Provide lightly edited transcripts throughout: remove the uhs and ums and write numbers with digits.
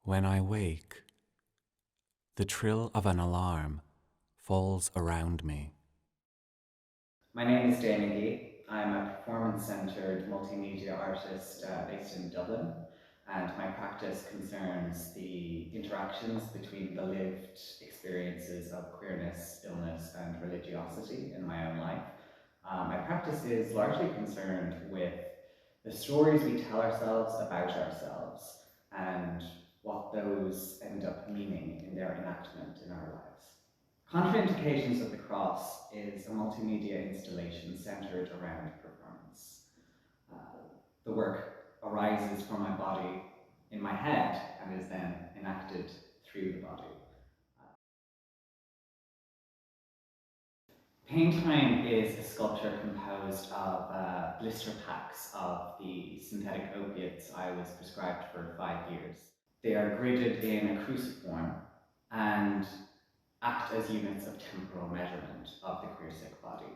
When I wake, the trill of an alarm falls around me. My name is Magee. I'm a performance-centered multimedia artist based in Dublin, and my practice concerns the interactions between the lived experiences of queerness, illness, and religiosity in my own life. My practice is largely concerned with the stories we tell ourselves about ourselves and what those end up meaning in their enactment in our lives. Contraindications of the Cross is a multimedia installation centered around performance. The work arises from my body in my head and is then enacted through the body. Pain Time is a sculpture composed of blister packs of the synthetic opiates I was prescribed for 5 years. They are gridded in a cruciform and act as units of temporal measurement of the queer sick body.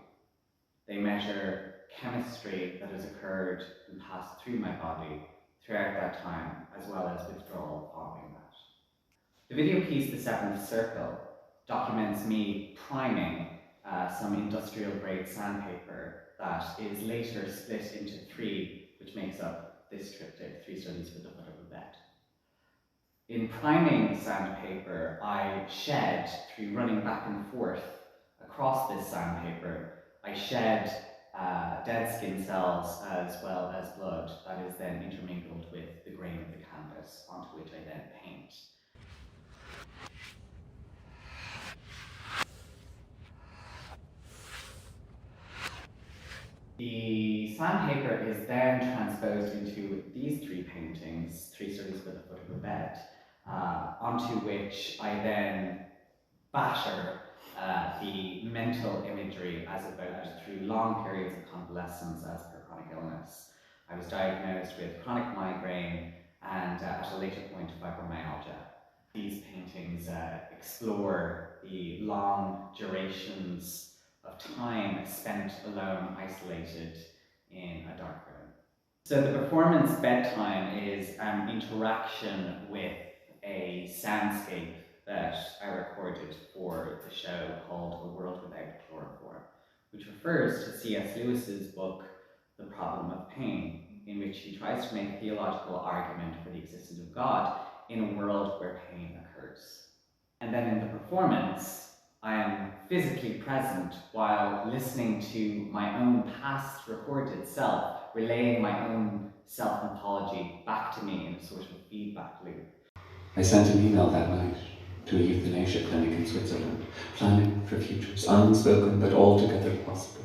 They measure chemistry that has occurred and passed through my body throughout that time, as well as withdrawal following that. The video piece, The Seventh Circle, documents me priming some industrial grade sandpaper that is later split into 3, which makes up this triptych, 3 Studies for the Foot of a Bed. In priming sandpaper, I shed, through running back and forth across this sandpaper, I shed dead skin cells as well as blood that is then intermingled with the grain of the canvas, onto which I then paint. The sandpaper is then transposed into these 3 paintings, 3 Studies for the Foot of a Bed, onto which I then batter the mental imagery as evoked through long periods of convalescence as per chronic illness. I was diagnosed with chronic migraine and at a later point fibromyalgia. These paintings explore the long durations of time spent alone, isolated in a dark room. So the performance Bedtime is an interaction with a soundscape that I recorded for the show called A World Without Chloroform, which refers to C.S. Lewis's book, The Problem of Pain, in which he tries to make a theological argument for the existence of God in a world where pain occurs. And then in the performance, I am physically present while listening to my own past recorded self, relaying my own self-mythology back to me in a sort of feedback loop. I sent an email that night to a euthanasia clinic in Switzerland, planning for futures unspoken but altogether possible.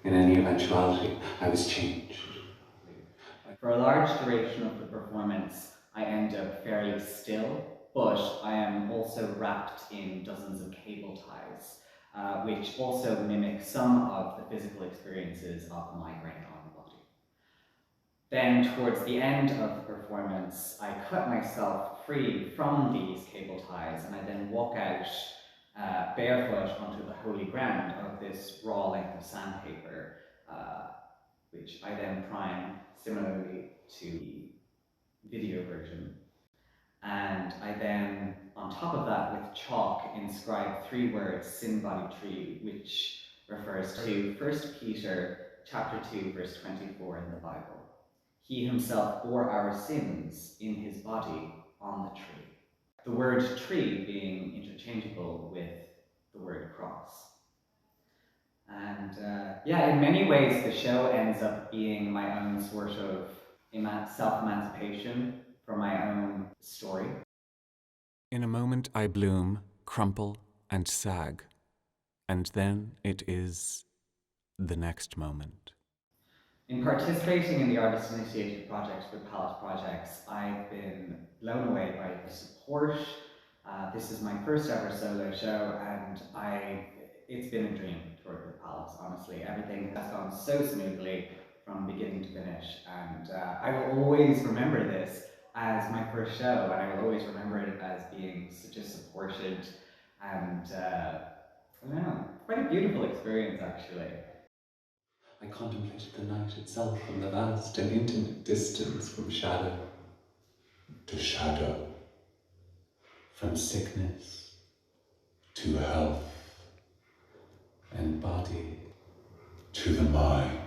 In any eventuality, I was changed. For a large duration of the performance, I end up fairly still, but I am also wrapped in dozens of cable ties, which also mimic some of the physical experiences of migraine on the body. Then, towards the end of the performance, I cut myself free from these cable ties, and I then walk out barefoot onto the holy ground of this raw length of sandpaper, which I then prime similarly to the video version. And I then, on top of that, with chalk, inscribe 3 words, sin body tree, which refers to 1 Peter chapter 2, verse 24 in the Bible. He himself bore our sins in his body on the tree. The word tree being interchangeable with the word cross. And in many ways, the show ends up being my own sort of self-emancipation from my own story. In a moment I bloom, crumple, and sag, and then it is the next moment. In participating in the artist-initiated project with Pallas Projects, I've been blown away by the support. This is my first ever solo show, and it's been a dream to work with Pallas, honestly. Everything has gone so smoothly from beginning to finish, and I will always remember this as my first show, and I will always remember it as being such a supported and, quite a beautiful experience, actually. I contemplated the night itself from the vast and intimate distance from shadow to shadow, from sickness to health, and body to the mind.